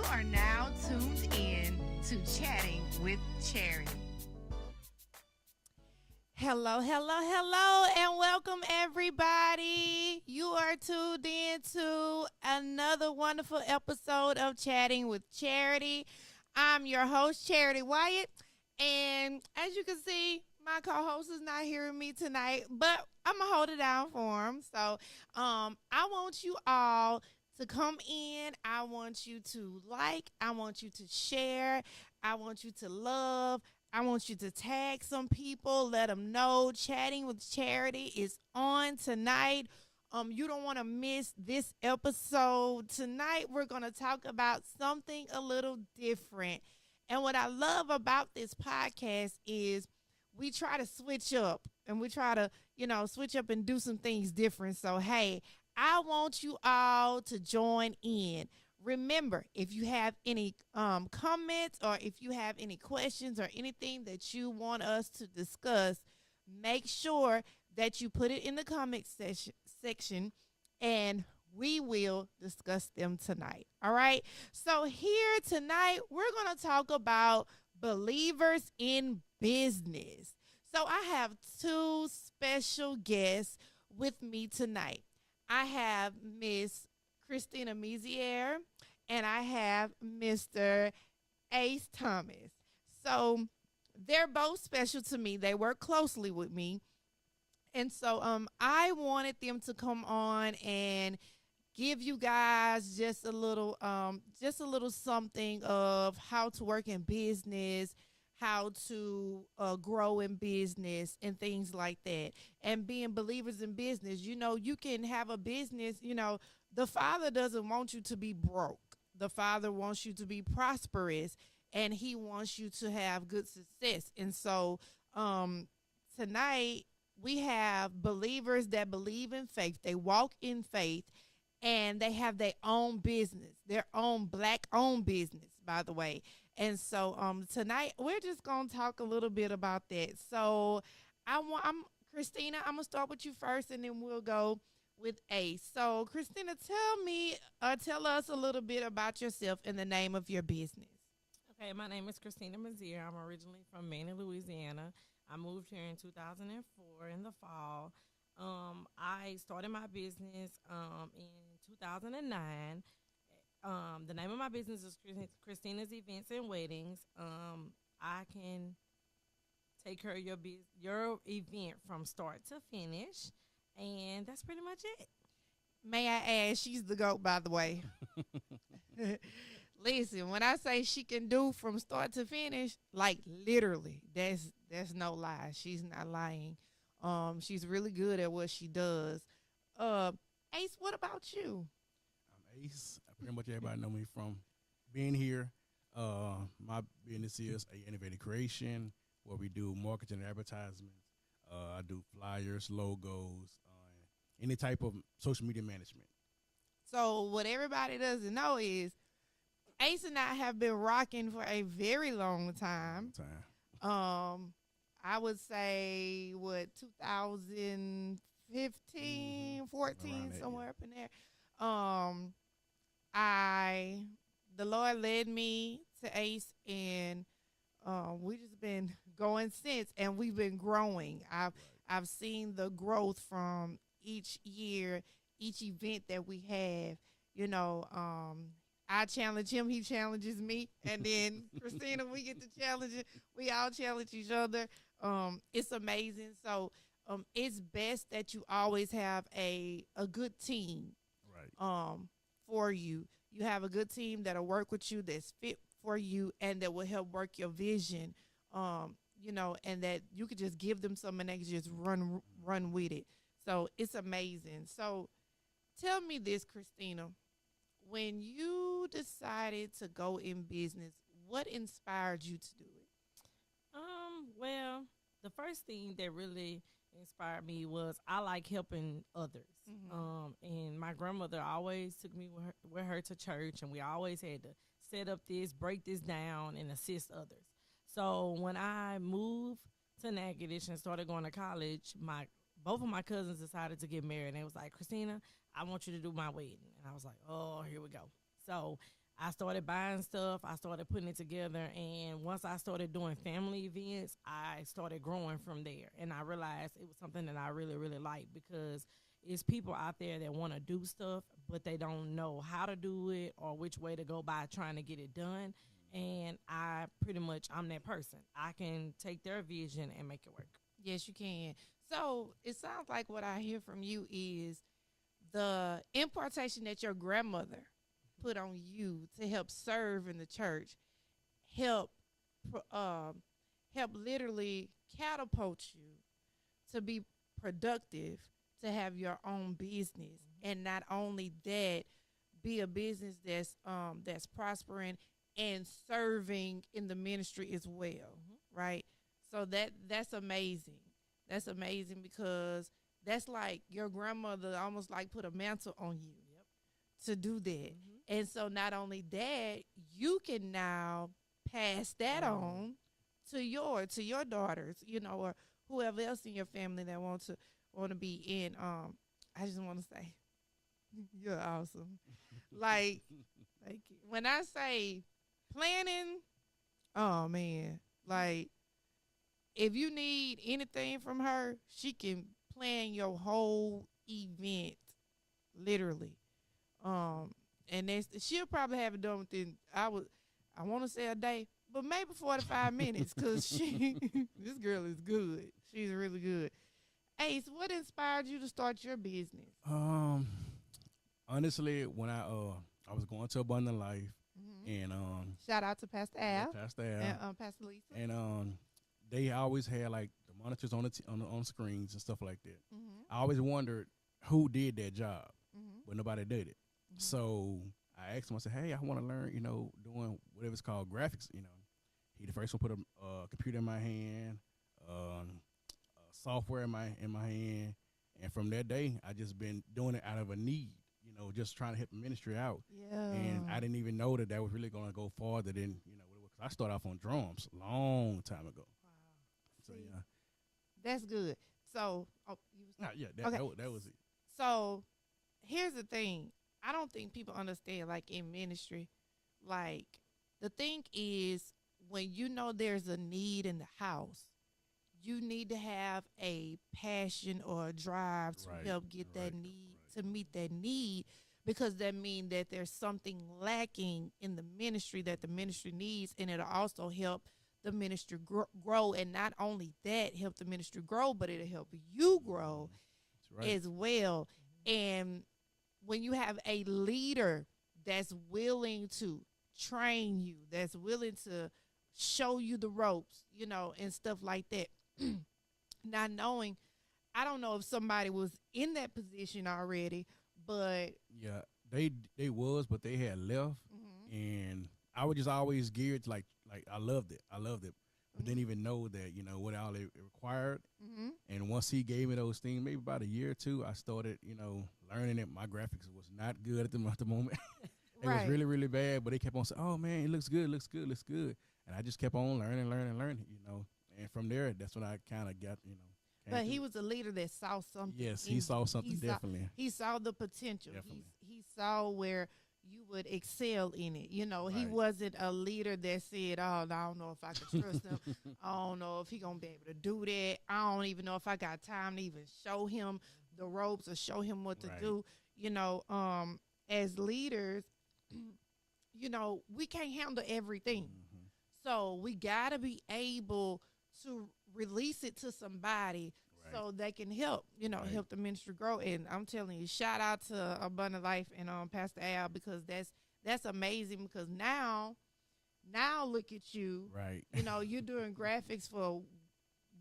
are now tuned in to Chatting with Charity. Hello, hello, hello, and welcome everybody. You are tuned in to another wonderful episode of Chatting with Charity. I'm your host, Charity Wyatt, and as you can see, my co-host is not hearing me tonight, but I'm gonna hold it down for him. So, I want you all to come in. I want you to like. I want you to share. I want you to love. I want you to tag some people. Let them know Chatting with Charity is on tonight. You don't want to miss this episode. Tonight, we're going to talk about something a little different. And what I love about this podcast is we try to switch up and we try to, switch up and do some things different. So, hey, I want you all to join in. Remember, if you have any comments or if you have any questions or anything that you want us to discuss, make sure that you put it in the comment section and we will discuss them tonight. All right. So here tonight, we're going to talk about believers in business. So I have two special guests with me tonight. I have Miss Christina Mezier and I have Mr. Ace Thomas. So they're both special to me. They work closely with me. And so I wanted them to come on and give you guys just a little something of how to work in business, how to grow in business and things like that. And being believers in business, you can have a business, the Father doesn't want you to be broke. The Father wants you to be prosperous and he wants you to have good success. And so tonight we have believers that believe in faith. They walk in faith and they have their own business, their own black-owned business, by the way. And so tonight we're just gonna talk a little bit about that. So I'm Christina. I'm gonna start with you first, and then we'll go with Ace. So Christina, tell us a little bit about yourself and the name of your business. Okay, my name is Christina Mazier. I'm originally from Manning, Louisiana. I moved here in 2004 in the fall. I started my business in 2009. The name of my business is Christina's Events and Weddings. I can take care of your event from start to finish, and that's pretty much it. May I ask, she's the GOAT, by the way. Listen, when I say she can do from start to finish, like literally, that's no lie. She's not lying. She's really good at what she does. Ace, what about you? I'm Ace. Pretty much everybody know me from being here. My business is a innovative creation where we do marketing and advertisements. I do flyers, logos, any type of social media management. So what everybody doesn't know is Ace and I have been rocking for a very long time. I would say, 2015, 14, somewhere up in there. The Lord led me to Ace, and we just been going since, and we've been growing. I've seen the growth from each year, each event that we have. I challenge him, he challenges me, and then Christina, we get to challenge it. We all challenge each other. It's amazing. So it's best that you always have a good team. Right. For you. You have a good team that'll work with you, that's fit for you, and that will help work your vision. And that you could just give them something and they can just run with it. So it's amazing. So tell me this, Christina. When you decided to go in business, what inspired you to do it? Well, the first thing that really inspired me was I like helping others. And my grandmother always took me with her to church, and we always had to set up this, break this down, and assist others. So when I moved to Natchitoches and started going to college, both of my cousins decided to get married. And they was like, Christina, I want you to do my wedding. And I was like, oh, here we go. So I started buying stuff. I started putting it together. And once I started doing family events, I started growing from there. And I realized it was something that I really, really liked because it's people out there that want to do stuff, but they don't know how to do it or which way to go by trying to get it done. And I'm that person. I can take their vision and make it work. Yes, you can. So it sounds like what I hear from you is the impartation that your grandmother put on you to help serve in the church, help, help literally catapult you to be productive, to have your own business, and not only that, be a business that's prospering and serving in the ministry as well, right? So that's amazing. That's amazing because that's like your grandmother almost like put a mantle on you to do that. And so not only that, you can now pass that on to your daughters, or whoever else in your family that want to be in. I just want to say, you're awesome. like when I say planning, oh man, like if you need anything from her, she can plan your whole event, literally. And she'll probably have it done within I want to say a day, but maybe 45 minutes, cause this girl is good. She's really good. Ace, what inspired you to start your business? Honestly, when I was going to Abundant Life, and Shout out to Pastor Al Pastor and Al, Pastor Lisa. and they always had like the monitors on on screens and stuff like that. Mm-hmm. I always wondered who did that job, Mm-hmm. but nobody did it. Mm-hmm. So I asked him. I said, "Hey, I want to learn, doing whatever it's called graphics. He the first one put a computer in my hand, software in my hand, and from that day, I just been doing it out of a need. Just trying to help the ministry out. Yeah. And I didn't even know that was really going to go farther than cause I started off on drums a long time ago. Wow. So See, yeah, that's good. So, you was that okay. that was it. So, here's the thing. I don't think people understand, like, in ministry, like, the thing is, when you know there's a need in the house, you need to have a passion or a drive to Right, help get that right, need, right. to meet that need, because that means that there's something lacking in the ministry that the ministry needs, and it'll also help the ministry grow. And not only that, help the ministry grow, but it'll help you grow That's right. as well. And when you have a leader that's willing to train you, that's willing to show you the ropes, and stuff like that, not knowing, I don't know if somebody was in that position already, but Yeah, they was, but they had left, and I was just always geared to like I loved it, but didn't even know that what all it required. And once he gave me those things, maybe about a year or two, I started learning it. My graphics was not good at the moment. It was Right. really, really bad, but they kept on saying, "Oh man, it looks good, looks good, looks good," and I just kept on learning. And from there, that's when I kind of got came but he to it. was a leader that saw something. Yes, in he you. saw something definitely. He saw the potential. Definitely. He saw where you would excel in it. He Right. wasn't a leader that said, "Oh, I don't know if I can trust him. I don't know if he gonna be able to do that. I don't even know if I got time to even show him the ropes or show him what to Right. do." As leaders, we can't handle everything. Mhm. So we gotta be able to release it to somebody Right. so they can help, Right. help the ministry grow. And I'm telling you, shout out to Abundant Life and Pastor Al, because that's amazing. Because now look at you, Right. you're doing graphics for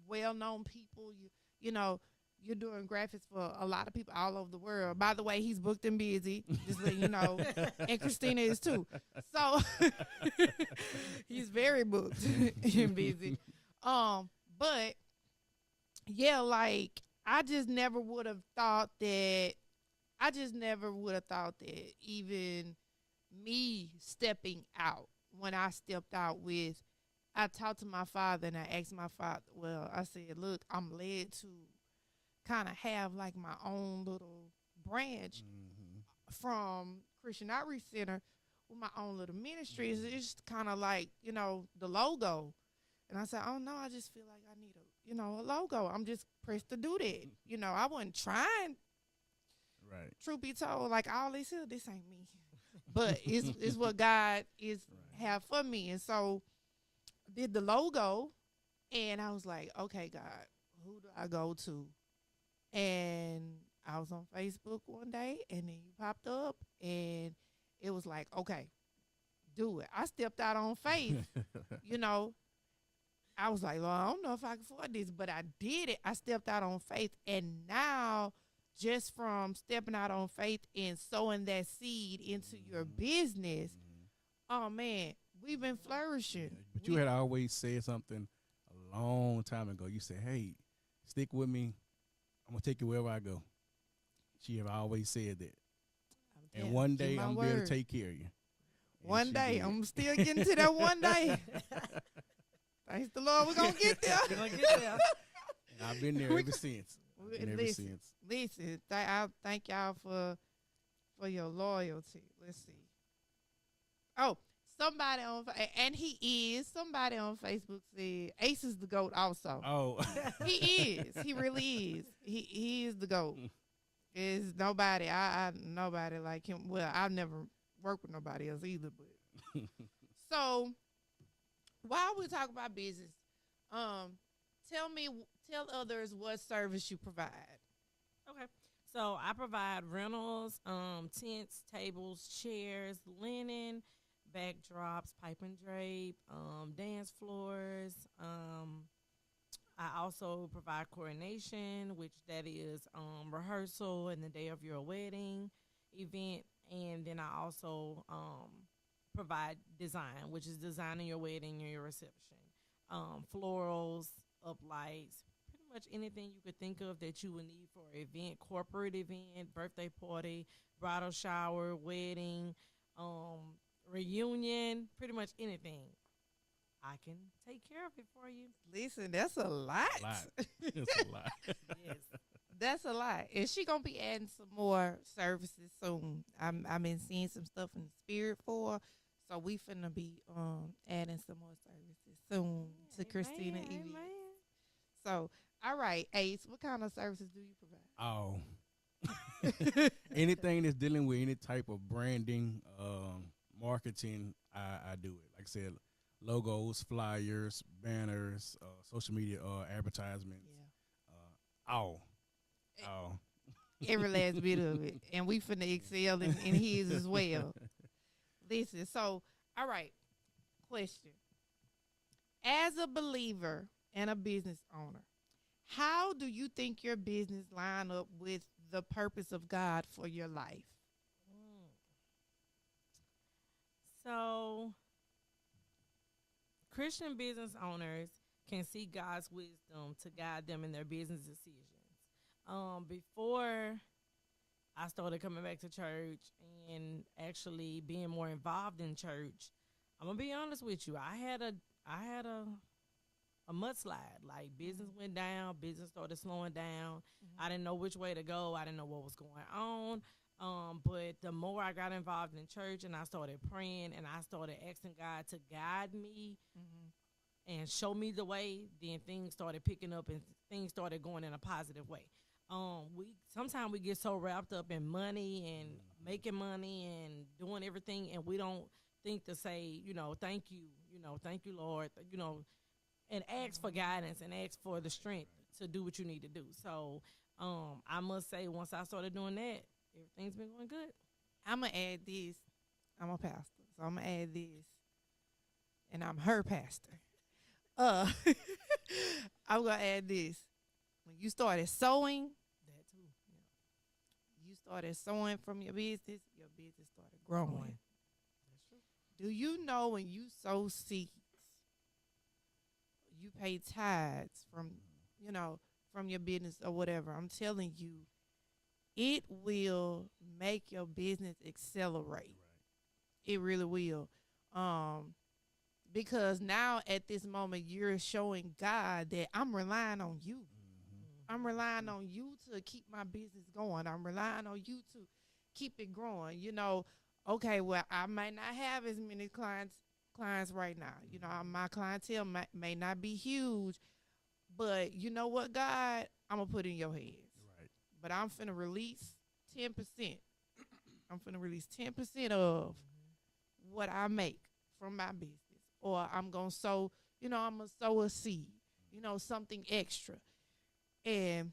well-known people. You're doing graphics for a lot of people all over the world. By the way, he's booked and busy, just letting you know. And Christina is too. So he's very booked and busy. But yeah, like I just never would have thought that even me stepping out, when I stepped out I talked to my father and I asked my father, I said, look, I'm led to kind of have like my own little branch Mhm. from Christian Outreach Center, with my own little ministry. It's kind of like, the logo. And I said, oh no, I just feel like I need a logo. I'm just pressed to do that. I wasn't trying. Right. Truth be told, like all this here, this ain't me. But it's what God is have for me. And so did the logo, and I was like, okay, God, who do I go to? And I was on Facebook one day, and then you popped up, and it was like, okay, do it. I stepped out on faith, I was like, well, I don't know if I can afford this, but I did it. I stepped out on faith, and now just from stepping out on faith and sowing that seed into your business, oh, man, we've been flourishing. Yeah, but you had always said something a long time ago. You said, hey, stick with me. I'm going to take you wherever I go. She have always said that. And one day I'm going to be able to take care of you. And one day. did. I'm still getting to that one day. Thanks the Lord, we're going to get there. We're gonna get there. And I've been there ever since. Listen, I thank y'all for your loyalty. Let's see. Oh, somebody somebody on Facebook said Ace is the GOAT also. Oh. He is. He really is. He is the GOAT. Is nobody nobody like him. Well, I've never worked with nobody else either, but so while we talk about business, tell others what service you provide. Okay. So I provide rentals, tents, tables, chairs, linen, backdrops, pipe and drape, dance floors. I also provide coordination, which that is rehearsal and the day of your wedding event. And then I also provide design, which is designing your wedding or your reception. Florals, uplights, pretty much anything you could think of that you would need for an event, corporate event, birthday party, bridal shower, wedding, reunion, pretty much anything. I can take care of it for you. Listen, that's a lot. It's a lot. Yes. That's a lot. And she gonna be adding some more services soon. I've been seeing some stuff in the spirit for her. So we finna be adding some more services soon to Christina Evie. Amen. So, all right, Ace, what kind of services do you provide? Oh. Anything that's dealing with any type of branding, marketing, I do it. Like I said, logos, flyers, banners, social media advertisements. Yeah. All. Every last bit of it. And we finna excel in his as well. Listen, so, all right, question. As a believer and a business owner, how do you think your business line up with the purpose of God for your life? So, Christian business owners can see God's wisdom to guide them in their business decisions. Before I started coming back to church and actually being more involved in church, I'm gonna be honest with you. I had a mudslide. Like, business went down, business started slowing down. I didn't know which way to go. I didn't know what was going on. But the more I got involved in church and I started praying and I started asking God to guide me and show me the way, then things started picking up and things started going in a positive way. Sometimes we get so wrapped up in money and making money and doing everything, and we don't think to say, thank you, Lord, and ask for guidance and ask for the strength to do what you need to do. So I must say, once I started doing that, everything's been going good. I'm going to add this. I'm a pastor, so I'm going to add this. And I'm her pastor. I'm going to add this. When you started sowing, That too. you started sowing from your business started growing. That's true. Do you know when you sow seeds, you pay tithes from your business or whatever? I'm telling you, it will make your business accelerate. Right. It really will. Because now at this moment, you're showing God that I'm relying on you. I'm relying on you to keep my business going. I'm relying on you to keep it growing. okay, well, I might not have as many clients right now. You know, my clientele may not be huge, but you know what, God, I'm gonna put in your hands. Right. But I'm finna release 10%. I'm finna release 10% of what I make from my business, or I'm gonna sow. You know, I'm gonna sow a seed. You know, something extra. And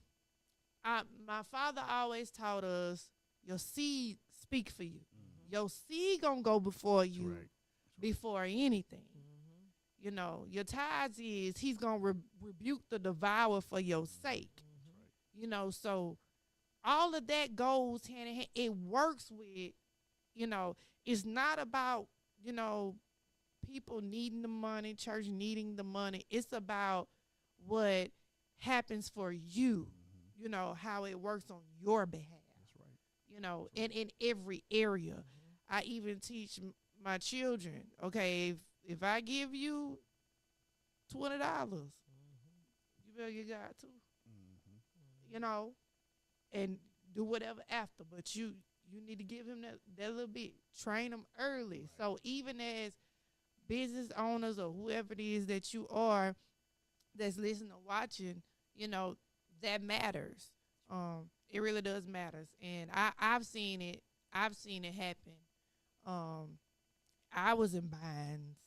my father always taught us, your seed speak for you. Your seed gonna go before That's you right. before anything. Mm-hmm. You know, your tithes is he's gonna rebuke the devourer for your sake. Mm-hmm. You know, so all of that goes hand in hand. It works with, you know, it's not about, you know, people needing the money, church needing the money. It's about what happens for you, Mm-hmm. you know, how it works on your behalf, That's right. you know, and in every area. Mm-hmm. I even teach my children, okay, if I give you $20, you better get God too, Mm-hmm. you know, and do whatever after. But you need to give him that little bit, train him early. Right. So even as business owners or whoever it is that you are that's listening or watching, you know, that matters. It really does matters. And I've seen it. I've seen it happen. Um, I was in binds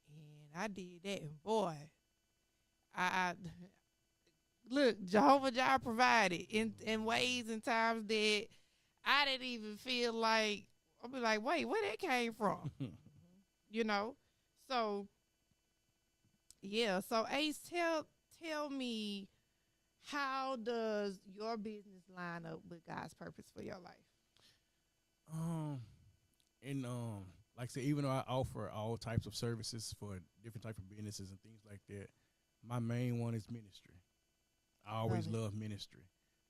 and I did that, and boy, I look, Jehovah Jireh provided in ways and times that I didn't even feel like, I'll be like, wait, where that came from? You know? So yeah, so Ace, tell me, how does your business line up with God's purpose for your life? um, and like I said, even though I offer all types of services for different type of businesses and things like that, my main one is ministry. I always Love it. love ministry.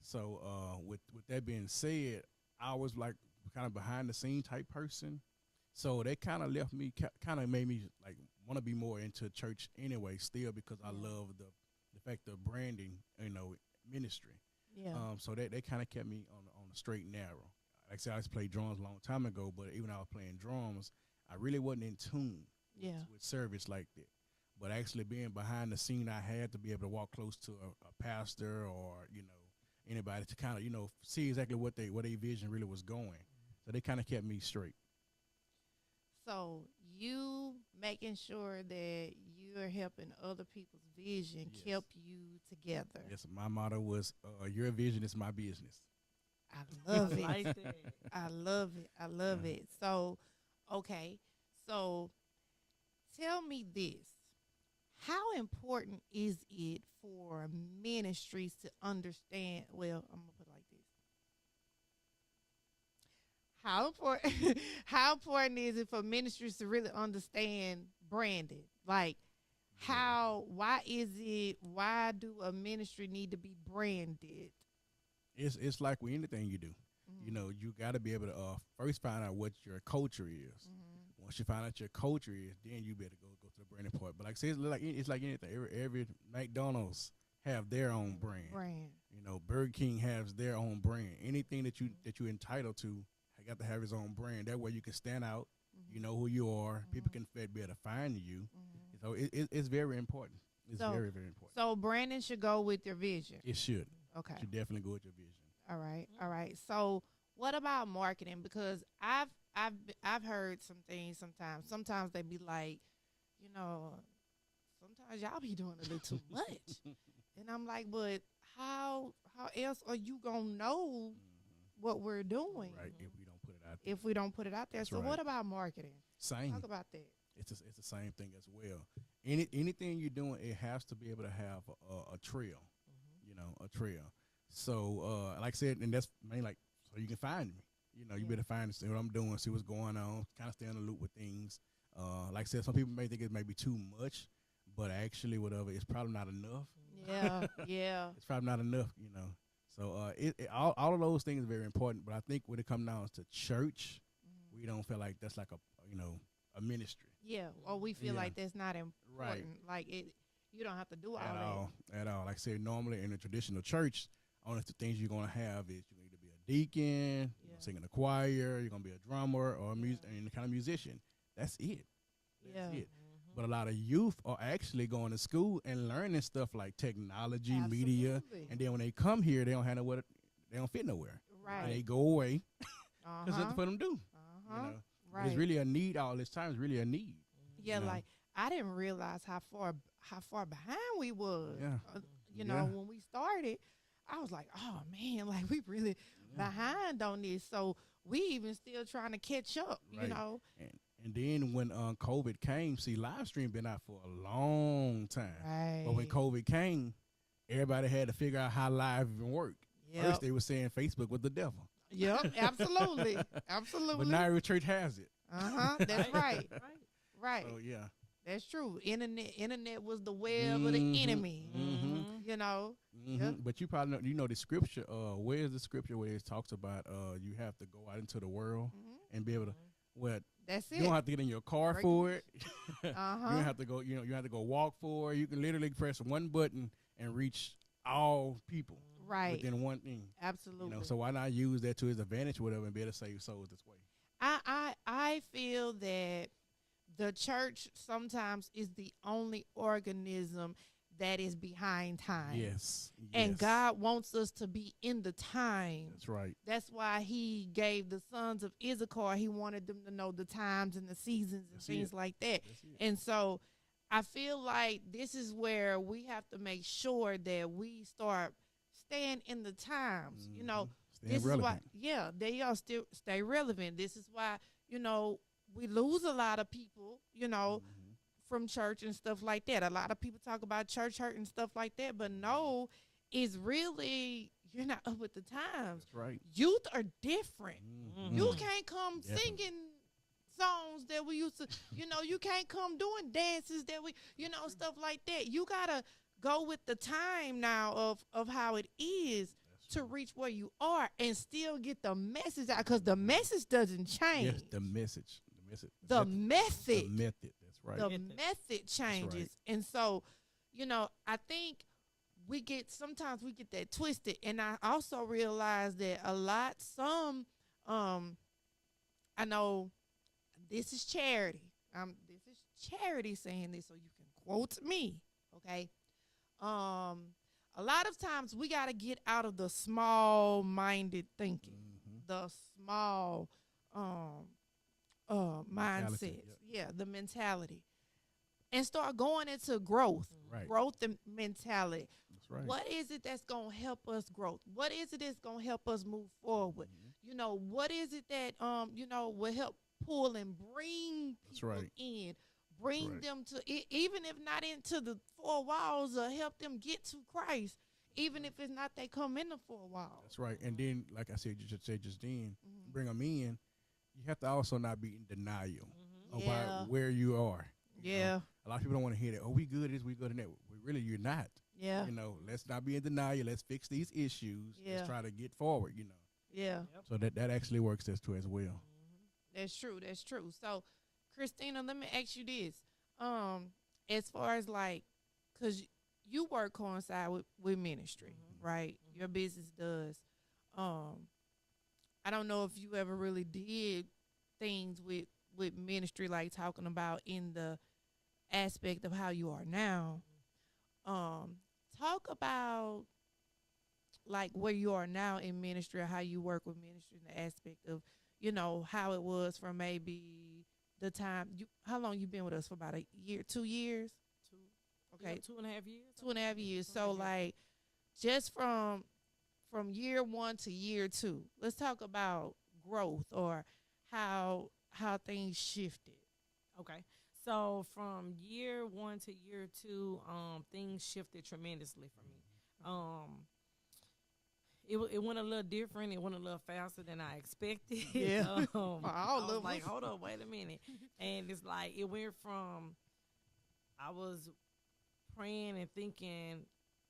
So with that being said, I was like kind of behind the scene type person. So that kind of left me, kind of made me like want to be more into church anyway, still because I Yeah. love the fact of branding, ministry. Yeah. So that kind of kept me on the straight and narrow. Like I said, I used to play drums a long time ago, but even though I was playing drums, I really wasn't in tune Yeah. with service like that. But actually being behind the scene, I had to be able to walk close to a pastor or anybody to kind of see exactly what their vision really was going. So they kind of kept me straight. So you making sure that you're helping other people's vision Yes. kept you together. Yes, my motto was, "Your vision is my business." I love I it. like that. I love it. I love Yeah. it. So, okay. So tell me this. How important is it for ministries to understand? Well, I'm gonna put it like this. How important how important is it for ministries to really understand branding? Like why do a ministry need to be branded? It's like with anything you do. You got to be able to first find out what your culture is. Mm-hmm. Once you find out your culture is, then you better go to the branding part. But like I said, it's like anything. Every McDonald's have their own brand. Brand. Burger King has their own brand. Anything that you're entitled to, got to have its own brand. That way you can stand out. You know who you are. People can be able to find you. So it's very important. It's So- very, very important. So branding should go with your vision. It should. Okay. Should definitely go with your vision. All right. All right. So what about marketing? Because I've heard some things sometimes. Sometimes they be like, you know, sometimes y'all be doing a little too much. And I'm like, but how else are you gonna know what we're doing Right. If we don't put it out there. if we don't put it out there? That's So right. what about marketing? Same. Talk about that. It's the same thing as well. Anything you're doing, it has to be able to have a trail. A trail. So like I said, and that's mainly like so you can find me. You Yeah. better find see what I'm doing, see what's going on, kind of stay in the loop with things. Like I said, some people may think it may be too much, but actually, whatever, it's probably not enough. Yeah. Yeah. It's probably not enough. So all of those things are very important. But I think when it comes down to church, we don't feel like that's like a ministry. Yeah. Or we feel Yeah. like that's not important. Right. Like you don't have to do all At that. all, at all. Like I said, normally in a traditional church, only the things you're gonna have is you need to be a deacon, Yeah. sing in a choir. You're gonna be a drummer or any kind of musician. That's it. That's it. But a lot of youth are actually going to school and learning stuff like technology, media, and then when they come here, they don't have nowhere. They don't fit nowhere. Right. And they go away. There's nothing for them to do. You know? Right. It's really a need. All this time is really a need. Yeah, you know? like I didn't realize how far behind we was. Yeah. You know, when we started, I was like, oh man, like we really behind on this. So we even still trying to catch up. Right. You know. And then when COVID came, see, live stream been out for a long time. Right. But when COVID came, everybody had to figure out how live even worked. First, they were saying Facebook was the devil. Yep, absolutely, absolutely. But now every church has it. That's right. Right. So yeah, that's true. Internet was the web of the enemy. You know. Yep. But you probably know the scripture. Where is the scripture where it talks about you have to go out into the world and be able to That's it. You don't have to get in your car for it. You Uh-huh. don't have to go. You have to go walk for it. You can literally press one button and reach all people. Right. Within one thing. Absolutely. You know, so why not use that to his advantage, or whatever, and be able to save souls this way? I feel that the church sometimes is the only organism that is behind time. Yes. And God wants us to be in the time. That's right. That's why he gave the sons of Issachar, he wanted them to know the times and the seasons and things like that. And so I feel like this is where we have to make sure that we start staying in the times. You know, this is why, they all still stay relevant. This is why, you know, we lose a lot of people, you know, from church and stuff like that. A lot of people talk about church hurt and stuff like that, but no, it's really, you're not up with the times. That's right. Youth are different. You can't come singing songs that we used to, you know, you can't come doing dances that we, you know, stuff like that. You got to go with the time now of how it is to reach where you are and still get the message out, because the message doesn't change. Yes, the message. The method. The method. That's right. The method changes. Right. And so, you know, I think sometimes we get that twisted. And I also realize that I know this is Charity. This is Charity saying this, so you can quote me. Okay. A lot of times we got to get out of the small-minded thinking, the small mindsets. The mentality, and start going into growth, growth and mentality. That's right. What is it that's going to help us grow? What is it that's going to help us move forward? You know, what is it that you know, will help pull and bring people in, bring them to even if not into the four walls, or help them get to Christ, even if it's not they come in the four walls. That's right. And then, like I said, just then, bring them in. You have to also not be in denial about where you are. You know? A lot of people don't want to hear that. Oh, we good at this, we good at that. Really, you're not. You know, let's not be in denial. Let's fix these issues. Let's try to get forward, you know. So that actually works as well. That's true. That's true. So, Christina, let me ask you this. As far as like, because you work coincide with ministry, right? Your business does. I don't know if you ever really did things with ministry, like talking about in the aspect of how you are now. Talk about like where you are now in ministry, or how you work with ministry in the aspect of, you know, how it was for maybe the time how long you been with us? For about a year, 2 years? Okay. 2.5 years. 2.5 years. So like just from year 1 to year 2, let's talk about growth, or how things shifted. Okay. So from year 1 to year 2, things shifted tremendously for me. It went a little different. It went a little faster than I expected. I was like, hold on, wait a minute. And it's like, it went from, I was praying and thinking,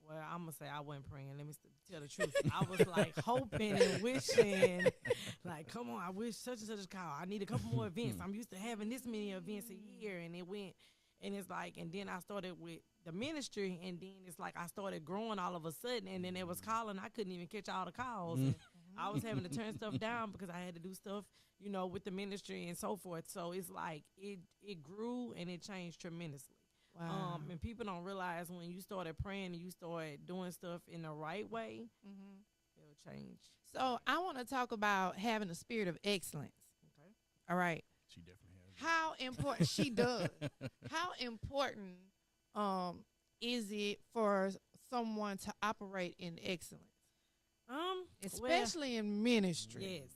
well, I'm going to say I wasn't praying. Let me tell the truth. I was like hoping and wishing, like, come on, I wish such and such a call. I need a couple more events. I'm used to having this many events a year. And it went, and it's like, and then I started with the ministry, and then it's like I started growing all of a sudden, and then it was calling. I couldn't even catch all the calls. I was having to turn stuff down because I had to do stuff, with the ministry and so forth. So it's like it grew and it changed tremendously. Wow. And people don't realize when you started praying and you started doing stuff in the right way, it'll change. So I want to talk about having a spirit of excellence. Okay. All right. She definitely has. How important she does. How important is it for someone to operate in excellence, especially in ministry? Yes.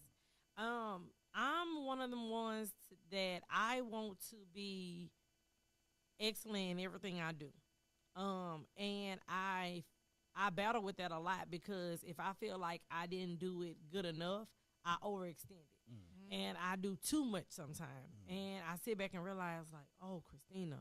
I'm one of them ones that I want to be excellent in everything I do. And I battle with that a lot because if I feel like I didn't do it good enough, I overextend it. And I do too much sometimes. And I sit back and realize like, oh, Christina.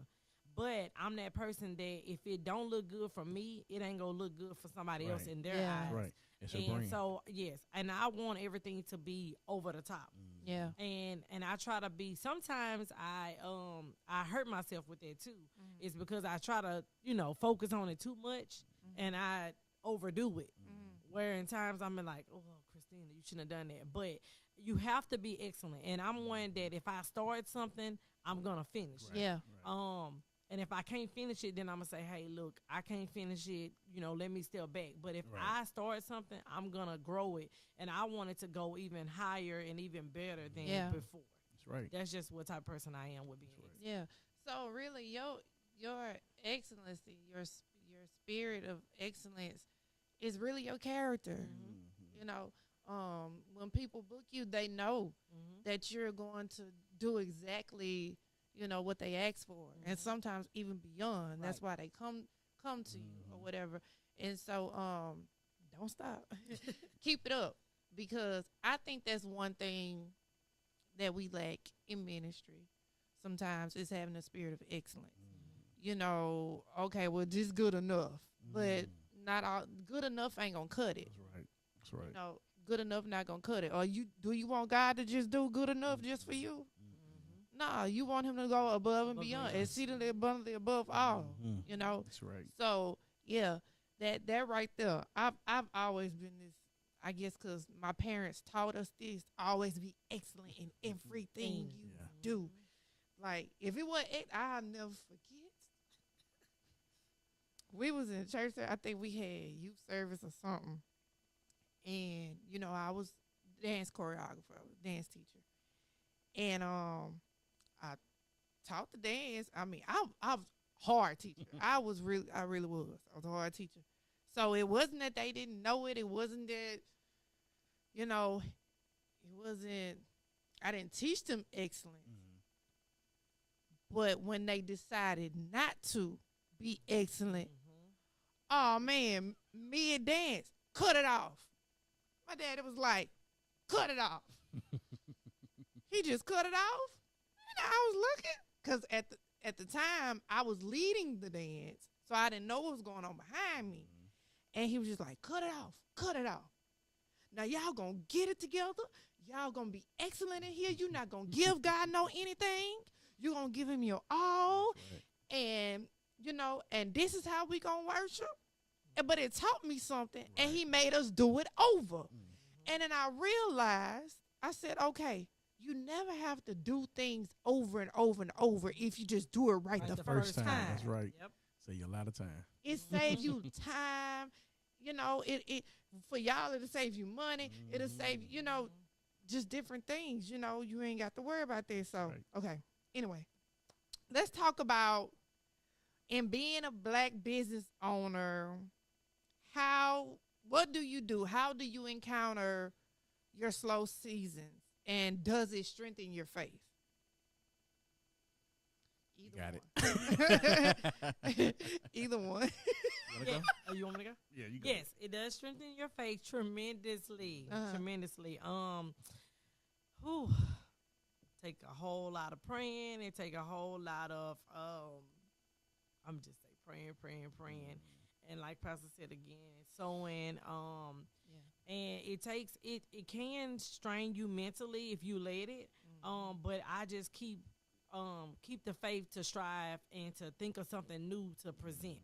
But I'm that person that if it don't look good for me, it ain't going to look good for somebody else in their eyes. Right. It's her And brain. so, yes. And I want everything to be over the top. Yeah. And I try to be, sometimes I hurt myself with that too. It's because I try to, focus on it too much and I overdo it. Where in times I'm like, oh, Christina, you shouldn't have done that. But you have to be excellent. And I'm one that if I start something, I'm going to finish it. Yeah. And if I can't finish it, then I'm going to say, hey, look, I can't finish it. Let me step back. But if I start something, I'm going to grow it. And I want it to go even higher and even better than before. That's right. That's just what type of person I am with being excellent. Yeah. So really, your excellency, your spirit of excellence is really your character. When people book you, they know that you're going to do exactly, what they ask for, and sometimes even beyond. Right. That's why they come to you or whatever. And so, don't stop. Keep it up, because I think that's one thing that we lack in ministry. Sometimes is having a spirit of excellence. Okay, well, just good enough, but not all good enough ain't gonna cut it. That's right. Good enough not gonna cut it. Or do you want God to just do good enough just for you? Nah, you want him to go above and beyond, exceedingly abundantly above all. That's right. So yeah, that right there. I've always been this. I guess because my parents taught us this: always be excellent in everything you do. Like if it was, I'll never forget. We was in church. I think we had youth service or something, and I was dance choreographer, I was dance teacher, and I taught the dance. I mean, I was a hard teacher. I really was. I was a hard teacher. So it wasn't that they didn't know it. It wasn't that, it wasn't, I didn't teach them excellence. But when they decided not to be excellent, oh man, me and dance, cut it off. My daddy was like, cut it off. He just cut it off. And I was looking, because at the time, I was leading the dance, so I didn't know what was going on behind me. And he was just like, cut it off, cut it off. Now, y'all going to get it together. Y'all going to be excellent in here. You're not going to give God no anything. You're going to give him your all. And, and this is how we going to worship. But it taught me something, and he made us do it over. And then I realized, I said, okay, you never have to do things over and over and over if you just do it right the first time. That's right. Yep. Save you a lot of time. It saves you time. It for y'all, it'll save you money. It'll save, just different things. You ain't got to worry about this. So, okay. Anyway, let's talk about, in being a Black business owner, what do you do? How do you encounter your slow seasons? And does it strengthen your faith? Either one. You want me to go? Yeah, you go. Yes, it does strengthen your faith tremendously. Tremendously. Take a whole lot of praying. It take a whole lot of I'm just say praying. And like Pastor said again, sowing. And it takes it can strain you mentally if you let it. But I just keep the faith to strive and to think of something new to present.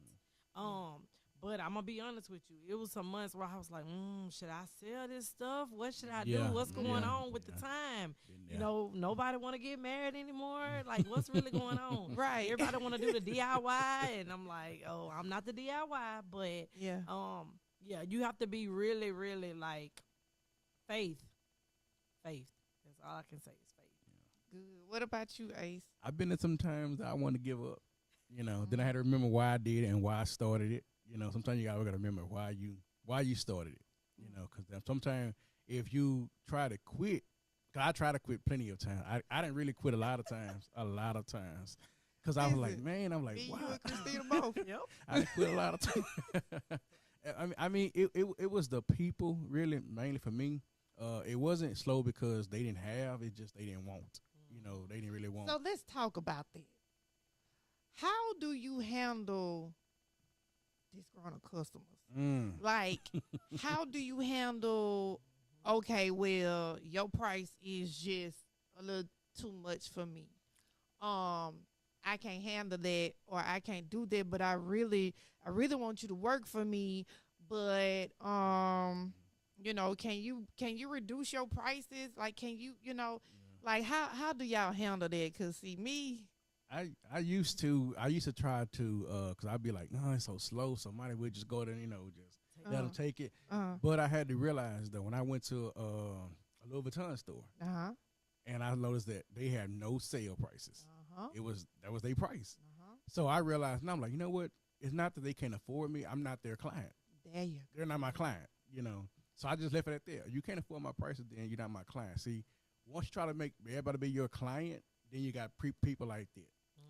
But I'm gonna be honest with you. It was some months where I was like, should I sell this stuff? What should I Yeah, do? What's going yeah, on with the yeah. time? Been You there. know, nobody want to get married anymore. Like, what's really going on? Right. Everybody want to do the DIY, and I'm like, oh, I'm not the DIY, but Yeah. yeah, you have to be really, really like faith. Faith. That's all I can say is faith. Good. What about you, Ace? I've been in some times I want to give up. Then I had to remember why I did it and why I started it. Sometimes you gotta remember why you started it. Because sometimes if you try to quit, cause I tried to quit plenty of times. I didn't really quit a lot of times, Cause I was like, Listen, man, I'm like, Me, wow. you, and Christina both. Yep. I didn't quit a lot of times. It was the people really mainly for me. It wasn't slow because they didn't have. It just they didn't want. They didn't really want. So let's talk about that. How do you handle disgruntled customers? Like, how do you handle, okay, well, your price is just a little too much for me. I can't handle that, or I can't do that, but I really want you to work for me, but can you reduce your prices? Like, can you, like how do y'all handle that? Cause see me, I used to try to cause I'd be like, no, it's so slow. Somebody would just go there, just let them take it. But I had to realize that when I went to a Louis Vuitton store, and I noticed that they had no sale prices. That was their price. So I realized, and I'm like, you know what? It's not that they can't afford me. I'm not their client. there you They're not my client. So I just left it at there. You can't afford my prices, then you're not my client. See, once you try to make everybody be your client, then you got people like that.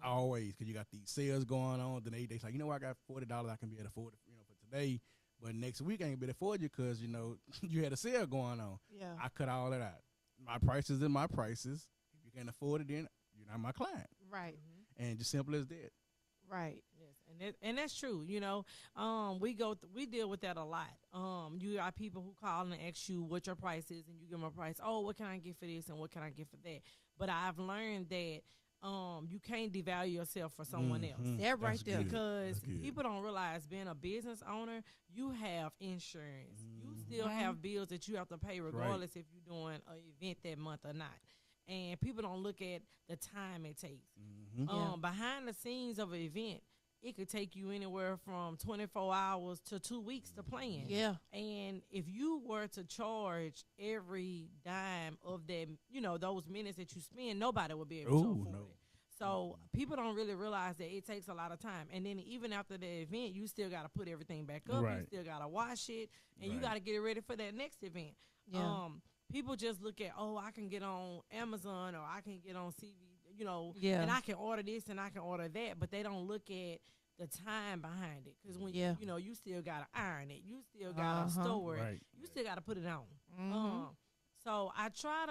Always, because you got these sales going on. Then they like, I got $40 I can be able to afford it, for today. But next week I ain't be able to afford you because, you had a sale going on. Yeah. I cut all that out. My prices are my prices. If you can't afford it, then you're not my client. Right. And just simple as that. Right. Yes, and that's true. We deal with that a lot. You got people who call and ask you what your price is, and you give them a price. Oh, what can I get for this, and what can I get for that? But I've learned that you can't devalue yourself for someone else. That right That's there. good. Because That's good. people don't realize being a business owner, you have insurance. You still have bills that you have to pay regardless if you're doing an event that month or not. And people don't look at the time it takes. Behind the scenes of an event, it could take you anywhere from 24 hours to 2 weeks to plan. Yeah. And if you were to charge every dime of that, those minutes that you spend, nobody would be able to afford it. So people don't really realize that it takes a lot of time. And then even after the event, you still got to put everything back up. Right. You still got to wash it. And you got to get it ready for that next event. Yeah. People just look at, I can get on Amazon or I can get on CV, Yeah. and I can order this and I can order that. But they don't look at the time behind it. Because when, Yeah. you still got to iron it. You still got to store it. Right. You still got to put it on. So I try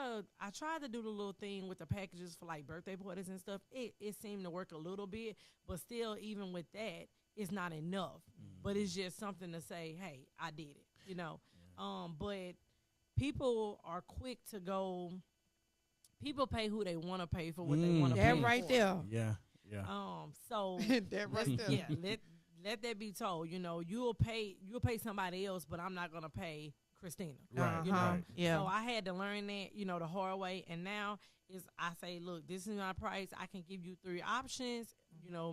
to do the little thing with the packages for like birthday parties and stuff. It seemed to work a little bit, but still, even with that, it's not enough. But it's just something to say, hey, I did it, But people are quick to go. People pay who they want to pay for what they want to pay. That right for. there. Yeah. So That right there. yeah, let that be told. You'll pay somebody else, but I'm not gonna pay Christina. Right. Right. Yeah. So I had to learn that, the hard way. And now I say, look, this is my price. I can give you 3 options.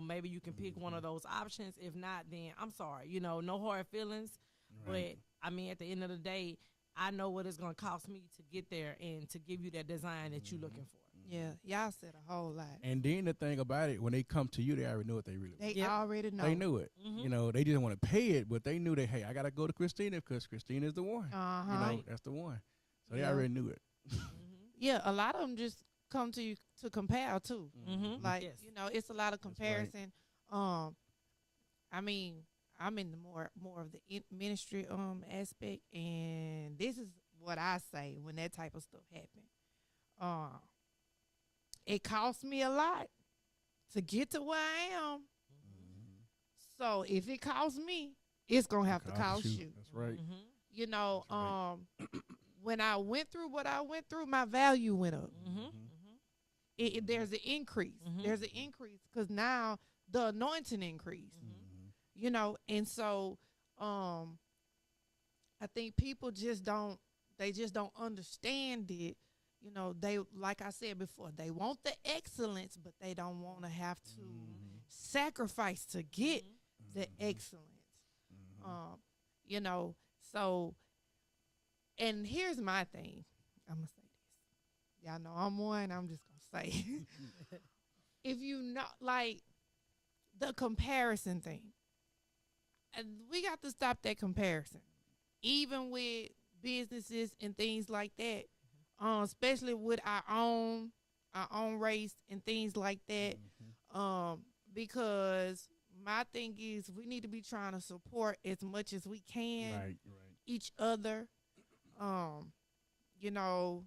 Maybe you can pick one of those options. If not, then I'm sorry. No hard feelings. Right. But at the end of the day, I know what it's gonna cost me to get there and to give you that design that you're looking for. Yeah. Y'all said a whole lot. And then the thing about it, when they come to you, they already know what they really want. They already know. They knew it. They didn't want to pay it, but they knew that, hey, I got to go to Christina because Christina's the one. That's the one. So they already knew it. Yeah. A lot of them just come to you to compare too. Like, Yes. it's a lot of That's right. comparison. I'm in the more of the ministry aspect, and this is what I say when that type of stuff happen. It costs me a lot to get to where I am. So if it costs me, it's gonna have to cost you. That's right. That's right. When I went through what I went through, my value went up. There's an increase. There's an increase because now the anointing increased. And so um I think people just don't understand it. You know, they, like I said before, they want the excellence, but they don't want to have to sacrifice to get the excellence. Um, you know, so, and here's my thing. I'm gonna say this. Y'all know I'm one. I'm just gonna say, if you know, like the comparison thing, and we got to stop that comparison, even with businesses and things like that. Especially with our own race and things like that. Because my thing is we need to be trying to support as much as we can Right. each other. You know,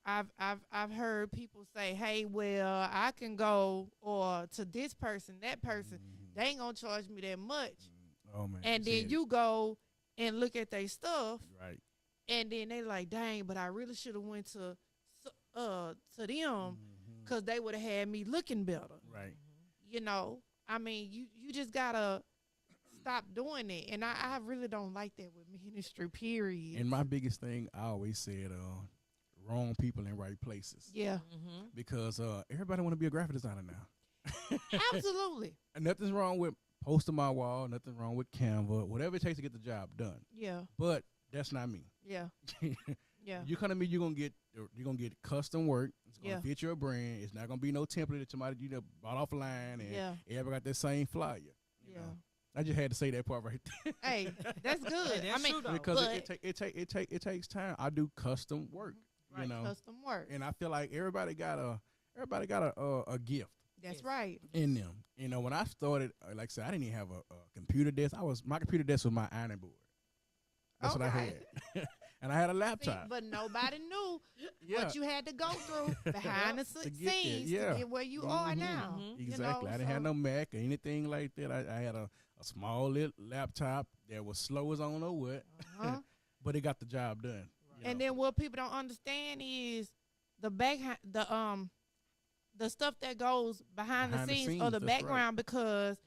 I've heard people say, "Hey, well, I can go or to this person, that person, they ain't gonna charge me that much." Oh man. And then you go and look at their stuff, Right. and then they like, "Dang, but I really should have went to them because they would have had me looking better." Right. You know, I mean, you just gotta stop doing it, and I really don't like that with ministry. Period. And my biggest thing, I always said, wrong people in right places. Yeah, Because everybody want to be a graphic designer now. absolutely. And nothing's wrong with posting my wall. Nothing wrong with Canva. Whatever it takes to get the job done. Yeah, But that's not me. yeah, yeah, You come to me, you're gonna get custom work. It's gonna Yeah. fit your brand. It's not gonna be no template that somebody bought off a line and Yeah. everybody got that same flyer. You yeah. know? I just had to say that part right there. Hey, that's good. That's I mean, true, though. because but it takes time. I do custom work, Right. you know, custom work. and I feel like everybody got a gift That's Yes. right. in them. You know, when I started, like I said, I didn't even have a computer desk. My computer desk was my ironing board. That's what I Okay. had, and I had a See, laptop. but nobody knew Yeah. what you had to go through behind the To get there, scenes yeah. to get where you are Mhm. now. Mhm. you Exactly. know, I didn't have so- no Mac or anything like that. I had a small little laptop that was slow as I don't know what, Uh-huh. but it got the job done. you And know. then what people don't understand is the stuff that goes behind the scenes or the that's right. background, because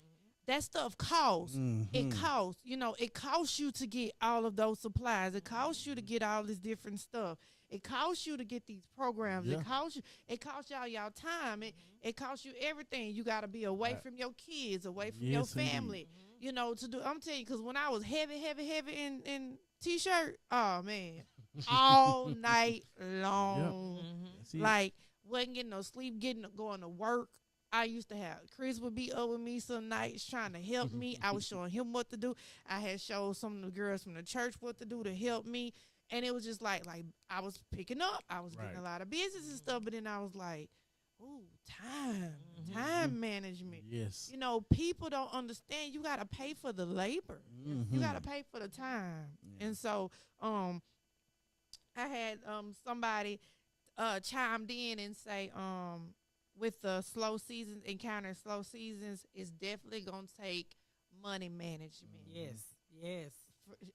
that stuff costs. It Mhm. costs. You know, it costs you to get all of those supplies. It costs you to get all this different stuff. It costs you to get these programs. Yeah. It costs y'all time. It costs you everything. You got to be away Right. from your kids, away from Yes, your indeed. family. You know, to do. I'm telling you, because when I was heavy in t-shirt, oh man, all night long. That's it. Like wasn't getting no sleep, going to work. I used to have Chris would be over me some nights trying to help me. I was showing him what to do. I had showed some of the girls from the church what to do to help me. And it was just like I was picking up. I was getting Right. a lot of business and stuff, but then I was like, ooh, time management. Yes. You know, people don't understand you gotta pay for the labor. You gotta pay for the time. Yeah. And so I had somebody chimed in and say with the slow seasons, encountering slow seasons, is definitely gonna take money management. Yes.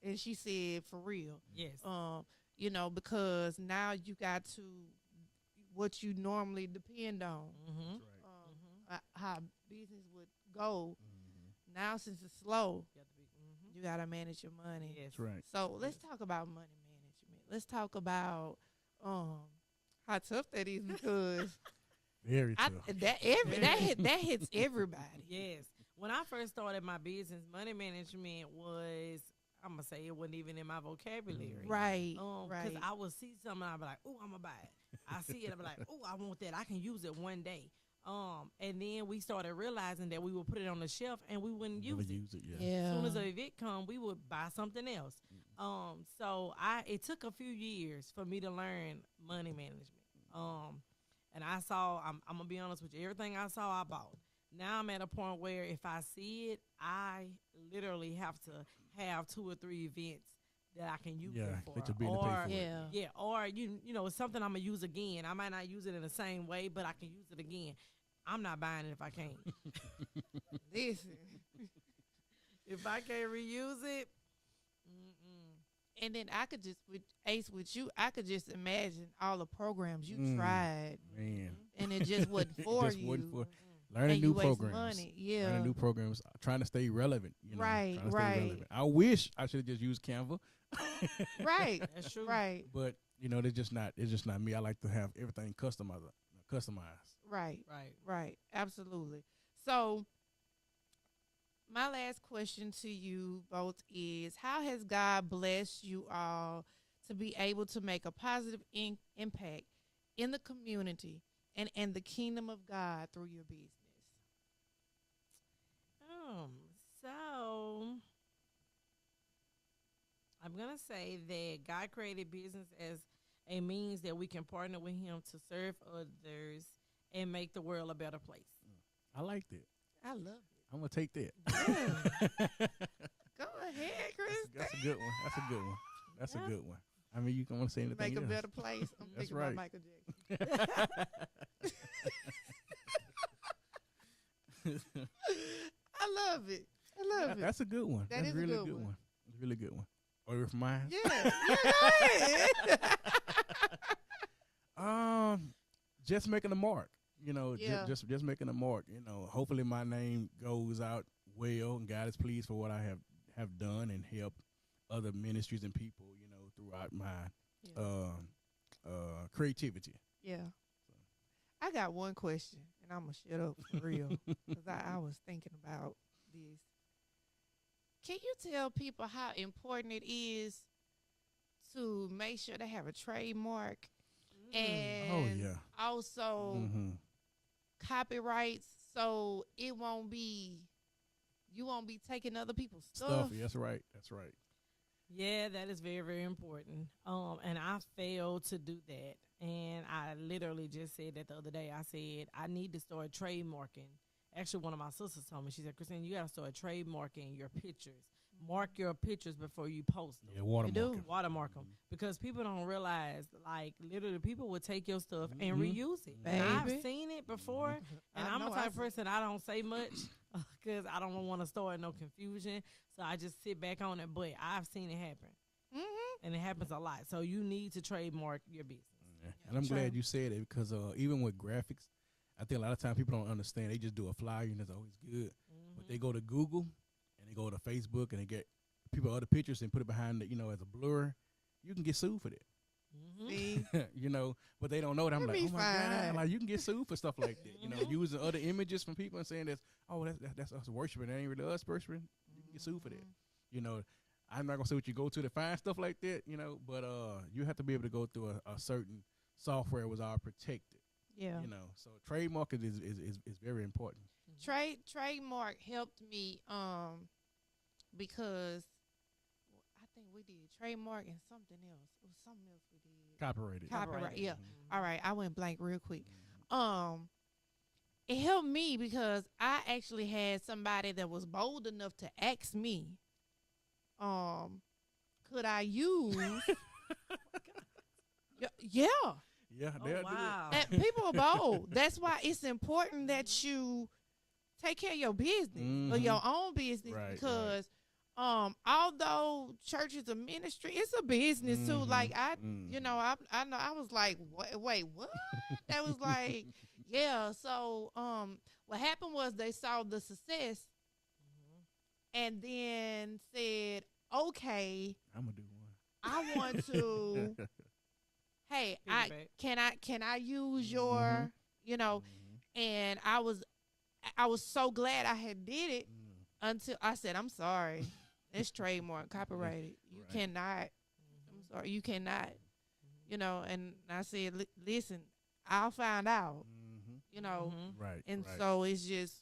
And she said for real. Yes. You know, because now you got to what you normally depend on. Mm-hmm. How business would go. Now since it's slow, you gotta manage your money. Yes. That's right. So let's talk about money management. Let's talk about how tough that is, because Very I, tough. that hits everybody. Yes. When I first started my business, money management was, I'm gonna say it wasn't even in my vocabulary. Right. Because Right. I would see something, I'd be like, oh, I'm gonna buy it. I see it, I'd be like, oh, I want that. I can use it one day. And then we started realizing that we would put it on the shelf and we wouldn't Never use it. use it. Yeah. Yeah. As soon as an event come, we would buy something else. So it took a few years for me to learn money management. And I saw, I'm gonna be honest with you, everything I saw, I bought. Now I'm at a point where if I see it, I literally have to have 2 or 3 events that I can use Yeah, it for. let your business pay Or for it. Yeah. yeah, or you know, it's something I'm gonna use again. I might not use it in the same way, but I can use it again. I'm not buying it if I can't. Listen. If I can't reuse it, And then I could just with you, I could just imagine all the programs you Mm. tried Man. and it just wasn't for Just you. wasn't for- learning and new you waste programs, money. Yeah. learning new programs, trying to stay relevant. You know, Right, trying to right. stay relevant. I wish I should have just used Canva, Right. That's true. Right. but you know, it's just not me. I like to have everything customized. Right. Right. Right. Absolutely. So my last question to you both is, how has God blessed you all to be able to make a positive impact in the community and the kingdom of God through your business? So I'm gonna say that God created business as a means that we can partner with Him to serve others and make the world a better place. I like that. I love I'm gonna take that. it. Go ahead, Chris. That's a good one. That's a good one. That's Yeah. a good one. I mean, you can want to say anything Make a else. better place. I'm That's thinking right. about Michael Jackson. I love it. I love it. That's a good one. That That's is a really good good one. one. It's a really good one. Or if mine. Yeah. Yeah, go ahead. Just making a mark. You know, Yeah. just making a mark. You know, hopefully my name goes out well, and God is pleased for what I have done and helped other ministries and people. You know, throughout my Yeah. creativity. Yeah. I got one question, and I'm going to shut up for real, because I was thinking about this. Can you tell people how important it is to make sure they have a trademark and Oh yeah. also Mm-hmm. copyrights, so you won't be taking other people's stuff? Stuff. That's right. That's right. Yeah, that is very, very important. And I failed to do that. And I literally just said that the other day. I said, I need to start trademarking. Actually, one of my sisters told me, she said, Christine, you got to start trademarking your pictures. Mark your pictures before you post them. Yeah, watermark. do. it. Watermark them. Because people don't realize, like, literally, people will take your stuff and Mhm. reuse it. And I've Baby. seen it before. And I'm know the I type of see. person, I don't say much because I don't want to start no confusion. So I just sit back on it. But I've seen it happen. Mm-hmm. And it happens a lot. So you need to trademark your business. Yeah. And I'm True. glad you said it because even with graphics, I think a lot of times people don't understand. They just do a flyer and it's always good. But they go to Google and they go to Facebook and they get people other pictures and put it behind the, as a blur. You can get sued for that. See? But they don't know that. I'm Let like, me oh my find God, out. like you can get sued for stuff like that. Using other images from people and saying that's us worshiping. That ain't really us worshiping. You can get sued for that. I'm not gonna say what you go to find stuff like that, but you have to be able to go through a certain software was all protected. Yeah. So trademark is very important. Trademark helped me because I think we did trademark and something else. It was something else we did. Copyrighted. Copyright, yeah. Mhm. All right, I went blank real quick. It helped me because I actually had somebody that was bold enough to ask me, could I use? Yeah. Yeah, Oh, they'll do it. wow. And people are bold. That's why it's important that you take care of your business or your own business, Right, because although church is a ministry, it's a business too. Like I know I was like, wait, what? That was like, yeah. So what happened was they saw the success and then said, okay, I'm gonna do one. I want to. Hey, Piggyback. can I use your, and I was so glad I had did it until I said, I'm sorry, it's trademark, copyrighted. You Right. cannot. I'm sorry, you cannot. And I said, listen, I'll find out. Right. And right. so it's just,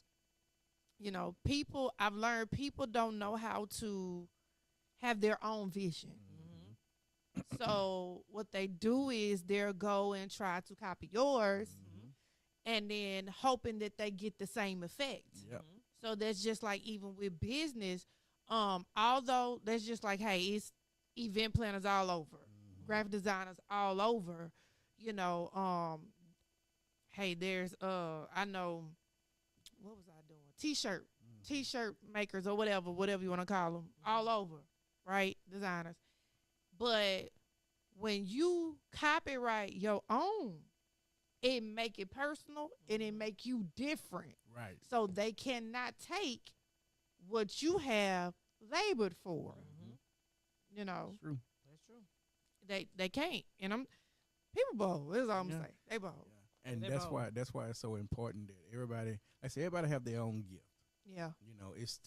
I've learned people don't know how to have their own vision. So what they do is they'll go and try to copy yours, and then hoping that they get the same effect. Yep. So that's just like even with business. Although that's just like, hey, it's event planners all over, graphic designers all over. Hey, there's I know, what was I doing? T-shirt makers or whatever you want to call them, all over, right? Designers. But when you copyright your own, it make it personal and it make you different. Right. So they cannot take what you have labored for. You know, That's true. That's true. they can't. And people bold. That's all I'm Yeah. saying. They bold. And They that's both. why it's so important that everybody, like I say, everybody have their own gift. Yeah. You know, it's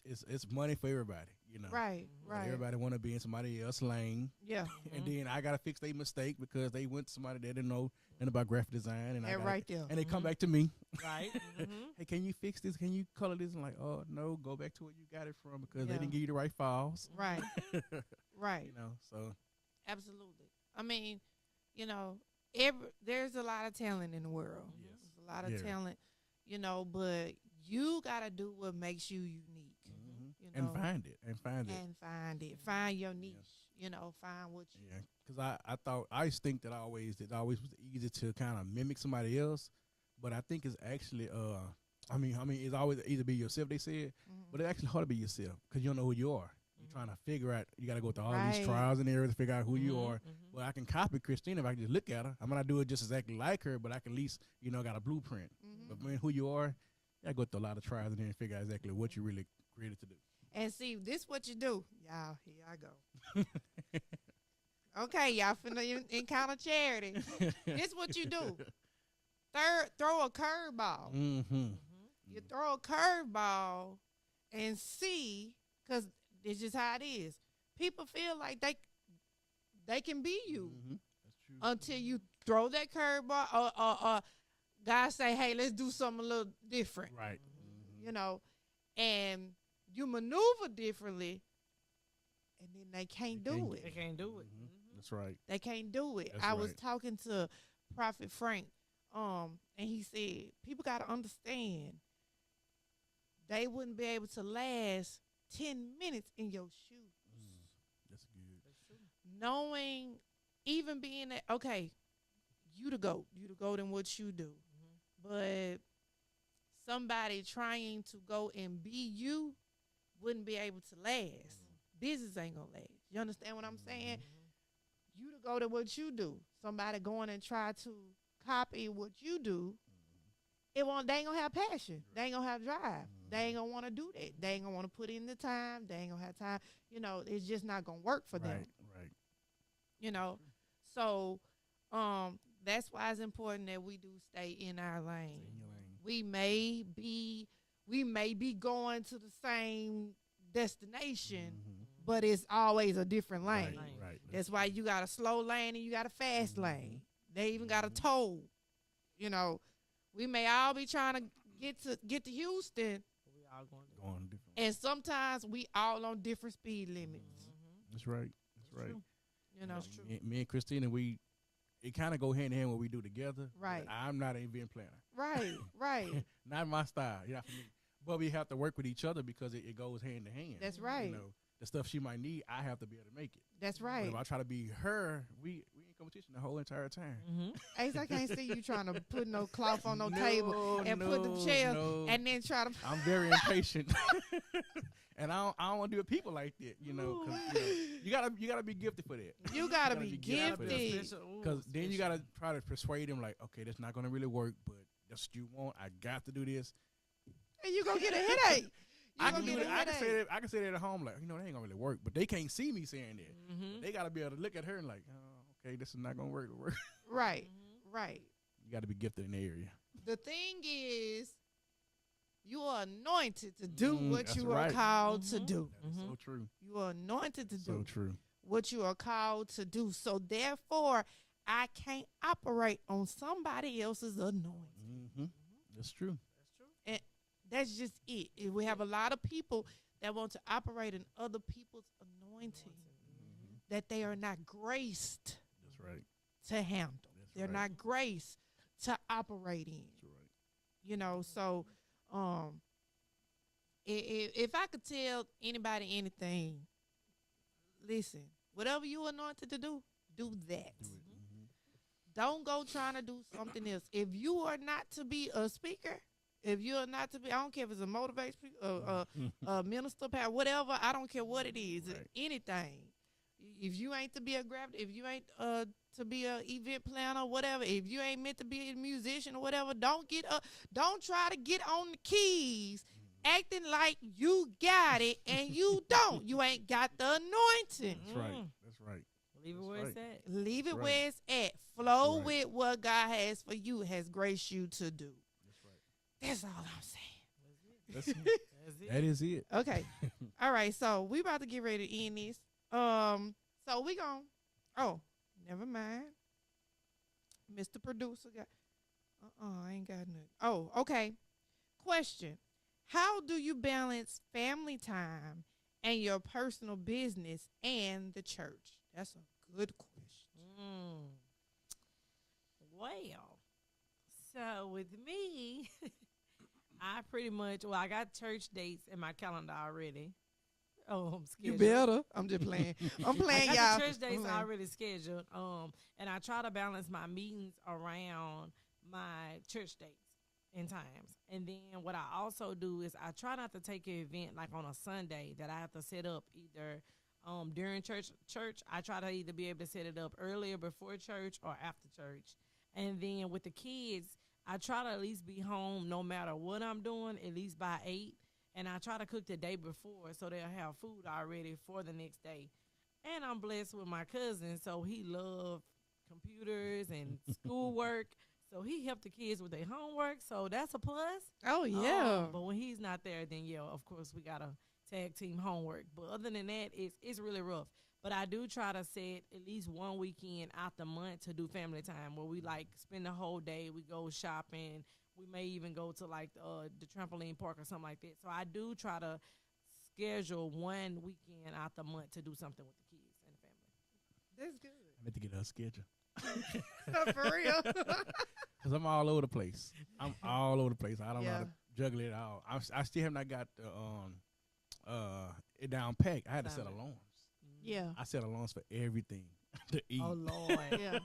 money for everybody. You know, Right. Mhm. But Right. everybody want to be in somebody else's lane, Yeah. and then I gotta fix their mistake because they went to somebody that didn't know nothing about graphic design, and I That gotta, right there. and they come Mhm. back to me. Right. Mm-hmm. Hey, can you fix this? Can you color this? I'm like, oh no, go back to where you got it from because they Yeah. didn't give you the right files. Right. Right. You know, so Absolutely. I mean, you know, there's a lot of talent in the world. Yes. There's a lot of Very. talent, you know, but you gotta do what makes you unique. You know, and find it and find it. and find it. Find your niche. You know, find what you. Yeah, because I used to think that it always was easy to kind of mimic somebody else, but I think it's actually I mean it's always either be yourself, they said, Mhm. but it's actually hard to be yourself because you don't know who you are. You're trying to figure out. You got to go through all Right. these trials and errors to figure out who you are. Mm-hmm. Well, I can copy Christina if I can just look at her. I'm not do it just exactly like her, but I can at least got a blueprint. Mhm. But man, who you are, you got to go through a lot of trials and then figure out exactly what you really created to do. And see, this what you do. Y'all, here I go. Okay, y'all finna encounter Charity. This what you do. Throw a curveball. Mm-hmm. You throw a curveball and see, because it's just how it is. People feel like they can be you Mm-hmm. That's true. until you throw that curveball or guys say, hey, let's do something a little different, Right. you know, and you maneuver differently, and then they can't They do can't it. They can't do it. Mhm. Mhm. That's right. They can't do it. That's I was right. talking to Prophet Frank, and he said people got to understand they wouldn't be able to last 10 minutes in your shoes, That's good. That's true. knowing, even being that okay, you the goat in what you do, but somebody trying to go and be you wouldn't be able to last. Business ain't gonna last. You understand what I'm saying? You to go to what you do. Somebody going and try to copy what you do, they ain't gonna have passion. They ain't gonna have drive. They ain't gonna want to do that. They ain't gonna want to put in the time. They ain't gonna have time. You know, it's just not gonna work for them. Right. You know, so that's why it's important that we do stay in our lane. Stay in your lane. We may be going to the same destination, Mhm. but it's always a different lane. Right. Right. That's why you got a slow lane and you got a fast lane. They even got a toll. You know, we may all be trying to get to Houston, We all going to. Going different. and sometimes we all on different speed limits. That's right. That's right. true. You know, That's true. Me and Christina, it kind of go hand in hand what we do together. but Right. I'm not an event planner. right, right. Not my style. You know, for me. But we have to work with each other because it goes hand in hand. That's right. You know, the stuff she might need, I have to be able to make it. That's But right. if I try to be her, we in competition the whole entire time. Mm-hmm. Ace, I can't see you trying to put no cloth on no table and put them chairs no. and then try to. I'm very impatient, and I don't want to do with people like that. You know, 'cause, you gotta be gifted for that. You gotta gotta be be gifted for that. gifted. Because then you gotta try to persuade them, like, okay, that's not gonna really work, but that's what you want. I got to do this. And you gonna get a headache. You I gonna can do get a that. headache. I can say that at home, like, you know, that ain't gonna really work. But they can't see me saying that. Mm-hmm. They gotta be able to look at her and like, oh, okay, this is not gonna work. Right, right. You gotta be gifted in the area. The thing is, you are anointed to do what that's you are right. called to Mhm. do. That is Mhm. so true. You are anointed to So do true. what you are called to do. So therefore, I can't operate on somebody else's anointing. Mm-hmm. That's true. That's true. That's just it. We have a lot of people that want to operate in other people's anointing that they are not graced That's right. to handle. That's They're right. not graced to operate in. That's right. You know, so if I could tell anybody anything, listen, whatever you anointed to do that. Do it. Mhm. Don't go trying to do something else. If you are not to be a speaker, if you are not to be, I don't care if it's a motivational speaker, a minister, whatever, I don't care what it is, Right. anything. If you ain't to be a graphic, if you ain't to be a event planner or whatever, if you ain't meant to be a musician or whatever, don't try to get on the keys acting like you got it and you don't. You ain't got the anointing. That's right. That's right. Leave it That's where right. it's at. Leave it Right. where it's at. Flow Right. with what God has for you, has graced you to do. That's right. That's all I'm saying. That's it. That's it. That is it. Okay. All right. So we about to get ready to end this. So we gon' oh, never mind. Mr. Producer got I ain't got nothing. Oh, okay. Question. How do you balance family time and your personal business and the church? That's a good question. Well, so with me, I pretty much, I got church dates in my calendar already. Oh, I'm You scheduled. better. I'm just playing. I'm playing, I y'all. got the church I'm dates playing. already scheduled. And I try to balance my meetings around my church dates and times. And then what I also do is I try not to take an event like on a Sunday that I have to set up either during church. I try to either be able to set it up earlier before church or after church. And then with the kids, I try to at least be home no matter what I'm doing, at least by 8. And I try to cook the day before so they'll have food already for the next day. And I'm blessed with my cousin, so he loves computers and schoolwork. So he helped the kids with their homework, so that's a plus. Oh, yeah. But when he's not there, then, yeah, of course, we got to tag team homework. But other than that, it's really rough. But I do try to set at least one weekend out the month to do family time where we, like, spend the whole day. We go shopping. We may even go to, like, the trampoline park or something like that. So I do try to schedule one weekend out the month to do something with the kids and the family. That's good. I meant to get her a schedule. For real. Because I'm all over the place. I don't know how to juggle it all. I still have not got it down packed. I had to set alarms. Yeah. I set alarms for everything to eat. Oh, Lord. Yeah.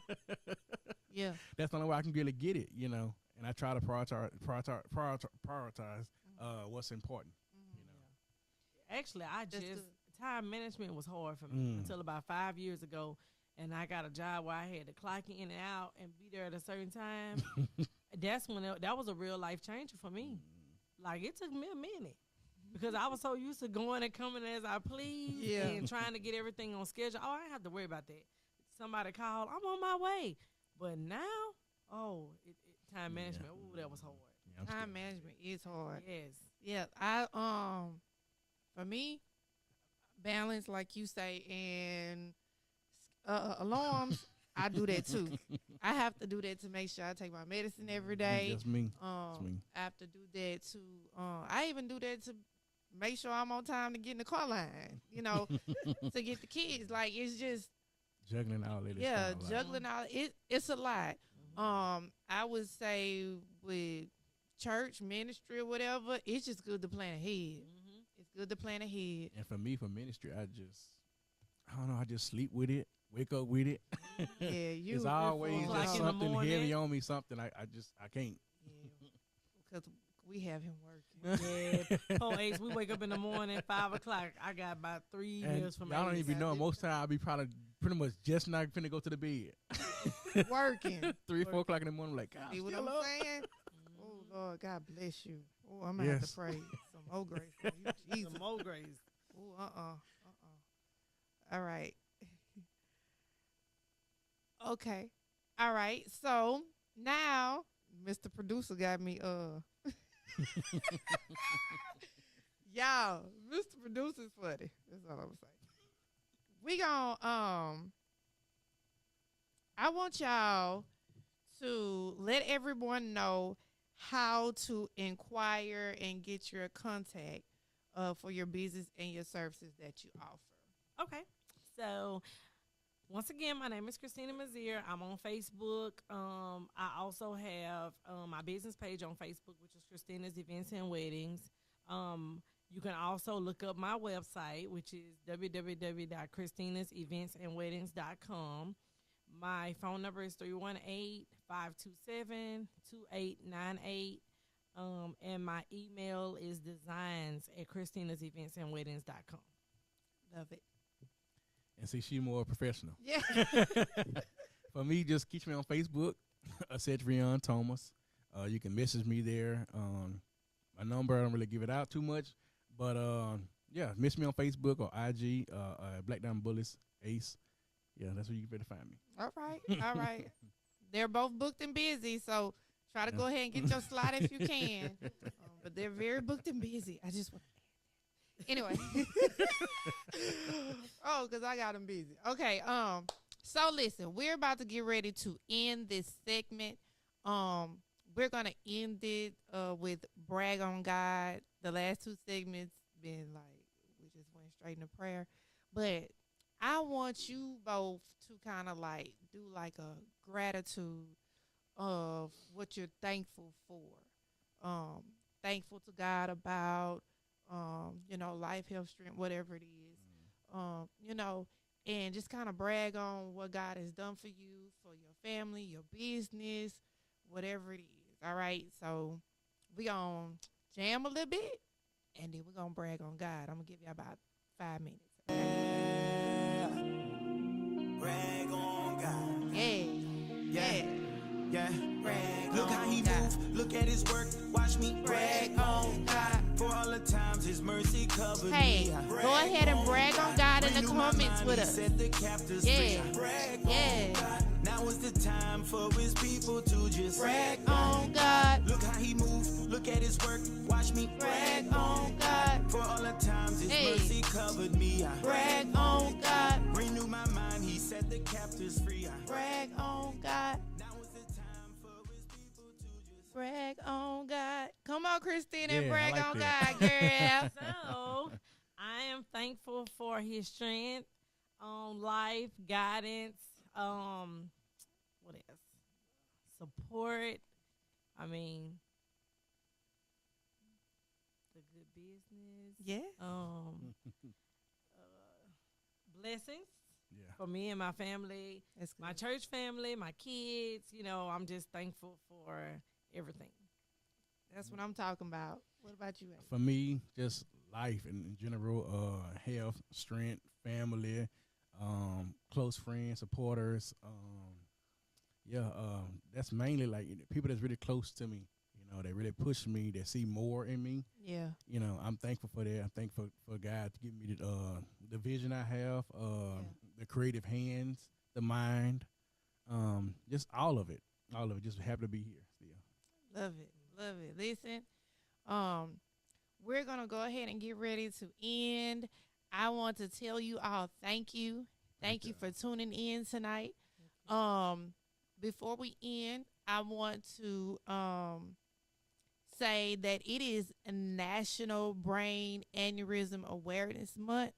Yeah. That's the only way I can really get it, you know. And I try to prioritize what's important. You know. Actually, That's good. time management was hard for me until about 5 years ago. And I got a job where I had to clock in and out and be there at a certain time. That's when that was a real life changer for me. Like, it took me a minute because I was so used to going and coming as I please and trying to get everything on schedule. Oh, I didn't have to worry about that. Somebody called, I'm on my way. But now, time management, that was hard. Yeah, Time management is hard. Yes. Yeah. I for me, balance, like you say, and alarms, I do that too. I have to do that to make sure I take my medicine every day. That's me. I me. have to do that too. I even do that to make sure I'm on time to get in the car line, you know, to get the kids. Like, it's just, Juggling all that. juggling all it's a lot. I would say with church ministry or whatever, it's just good to plan ahead. It's good to plan ahead. And for me, for ministry, I don't know, I just sleep with it, wake up with it. Yeah, you. It's always Like just in the something morning. heavy on me, something I can't. Because we have him working. Yeah. Oh, Ace, we wake up in the morning, 5 o'clock. I got about 3 And years from y'all don't Ace. even know. Most time I be probably pretty much just not finna go to the bed. Working. 3, 4 o'clock in the morning, like, God, See what still I'm up? saying? Oh, Lord, God bless you. Oh, I'm going to have Yes. to pray some more grace on you, Jesus. The Mo Grace. Oh, All right. Okay. All right. So now Mr. Producer got me y'all, Mr. Producer's funny. That's all I'm saying. We gon' I want y'all to let everyone know how to inquire and get your contact for your business and your services that you offer. Okay. So, once again, my name is Christina Mazier. I'm on Facebook. I also have my business page on Facebook, which is Christina's Events and Weddings. You can also look up my website, which is www.christinaseventsandweddings.com. My phone number is 318-527-2898. And my email is designs@christinaseventsandweddings.com. Love it. And see, she more professional. Yeah. For me, just catch me on Facebook, Cedrion Thomas. You can message me there. My number, I don't really give it out too much, but yeah, message me on Facebook or IG, Black Diamond Bullets Ace. Yeah, that's where you better find me. All right. All right. They're both booked and busy, so try to go ahead and get your slot if you can. But they're very booked and busy. I just want to anyway. Oh, because I got them busy. Okay. So listen, we're about to get ready to end this segment. We're gonna end it with brag on God. The last two segments been like we just went straight into prayer, but I want you both to kind of like do like a gratitude of what you're thankful for. Thankful to God about, life, health, strength, whatever it is. And just kind of brag on what God has done for you, for your family, your business, whatever it is. All right. So we going to jam a little bit and then we're going to brag on God. I'm going to give you about 5 minutes. Brag on God. Yeah. Brag Look how he God. moves, look at his work, watch me Brag on God. For all the times his mercy covered Hey, me. go ahead and brag on God in the Renew my comments mind, with he us. set the captives Yeah. free. Brag Yeah. on God. Now is the time for his people to just Brag on God. Look how he moves, look at his work, watch me Brag on God. For all the times his Hey. mercy covered me. Brag on God. Renew my mind, he set the captives free. Brag on God. Now is the time for his people to just Brag on God. Come on, Christina, and Yeah, I brag like on that. God, girl. So I am thankful for his strength, life, guidance, what else? Support. I mean, the good business. Yeah. Blessings Yeah. for me and my family, That's good. my church family, my kids. I'm just thankful for everything. That's what I'm talking about. What about you, Amy? For me, just life in general, health, strength, family, close friends, supporters. That's mainly like people that's really close to me. They really push me. They see more in me. Yeah. I'm thankful for that. I'm thankful for God to give me the vision I have, the creative hands, the mind, just all of it. All of it. Just happy to be here still. Love it. Love it. Listen, we're going to go ahead and get ready to end. I want to tell you all thank you. Thank you for tuning in tonight. Before we end, I want to say that it is a National Brain Aneurysm Awareness Month,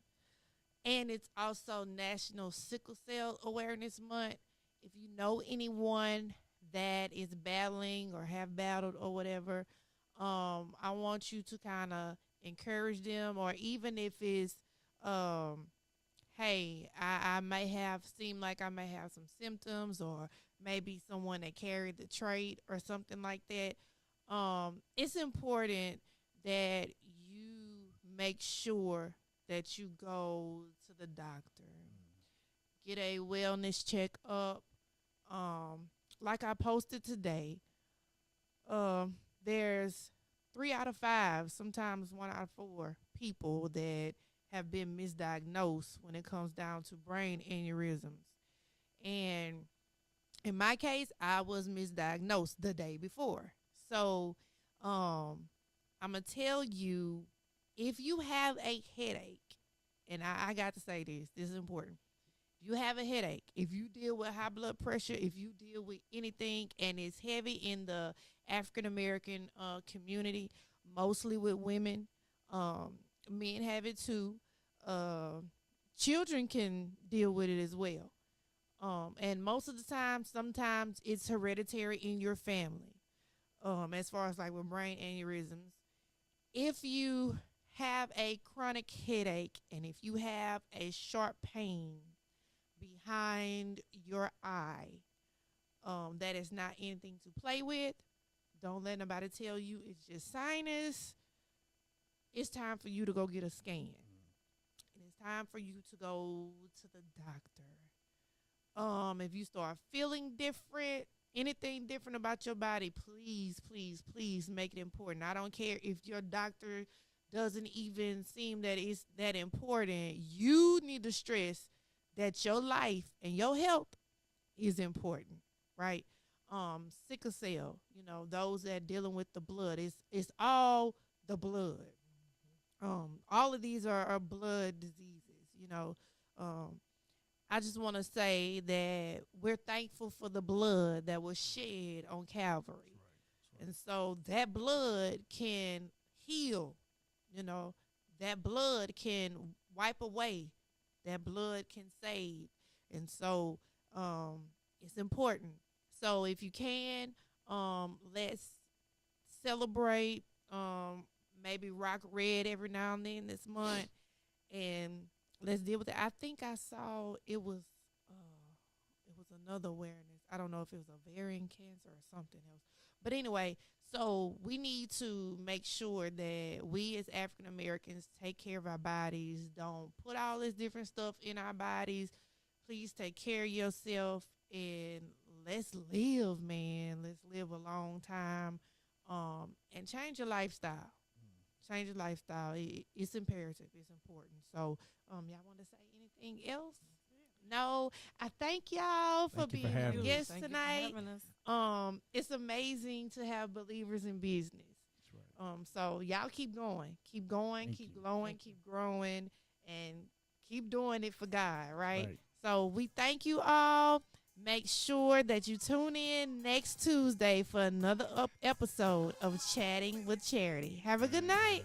and it's also National Sickle Cell Awareness Month. If you know anyone that is battling or have battled or whatever, I want you to kind of encourage them, or even if it's, hey, I may have seemed like I may have some symptoms, or maybe someone that carried the trait or something like that. It's important that you make sure that you go to the doctor, get a wellness checkup. Like I posted today, there's 3 out of 5, sometimes 1 out of 4 people that have been misdiagnosed when it comes down to brain aneurysms. And in my case, I was misdiagnosed the day before. So I'm going to tell you, if you have a headache, and I got to say this is important. If you have a headache, if you deal with high blood pressure, if you deal with anything and it's heavy in the African American community, mostly with women, men have it too. Children can deal with it as well. And most of the time, sometimes it's hereditary in your family. As far as like with brain aneurysms, if you have a chronic headache and if you have a sharp pain behind your eye, that is not anything to play with. Don't let nobody tell you it's just sinus. It's time for you to go get a scan. And it's time for you to go to the doctor. If you start feeling different, anything different about your body, please, please, please make it important. I don't care if your doctor doesn't even seem that it's that important. You need to stress that your life and your health is important, right? Sickle cell, those that dealing with the blood, it's all the blood. All of these are blood diseases, I just want to say that we're thankful for the blood that was shed on Calvary. And so that blood can heal, that blood can wipe away, that blood can save. And so it's important. So if you can, let's celebrate, maybe rock red every now and then this month, and let's deal with it. I think I saw it was another awareness. I don't know if it was ovarian cancer or something else. But anyway, so we need to make sure that we as African Americans take care of our bodies. Don't put all this different stuff in our bodies. Please take care of yourself and let's live, man. Let's live a long time. And change your lifestyle. Change your lifestyle. It's imperative. It's important. So, y'all want to say anything else? No. I thank y'all for Thank you for being our having us. guests Thank you for tonight. having us. It's amazing to have believers in business. That's right. So y'all keep going, Thank keep you. glowing, keep growing, and keep doing it for God, right? Right. So we thank you all. Make sure that you tune in next Tuesday for another episode of Chatting with Charity. Have a good night.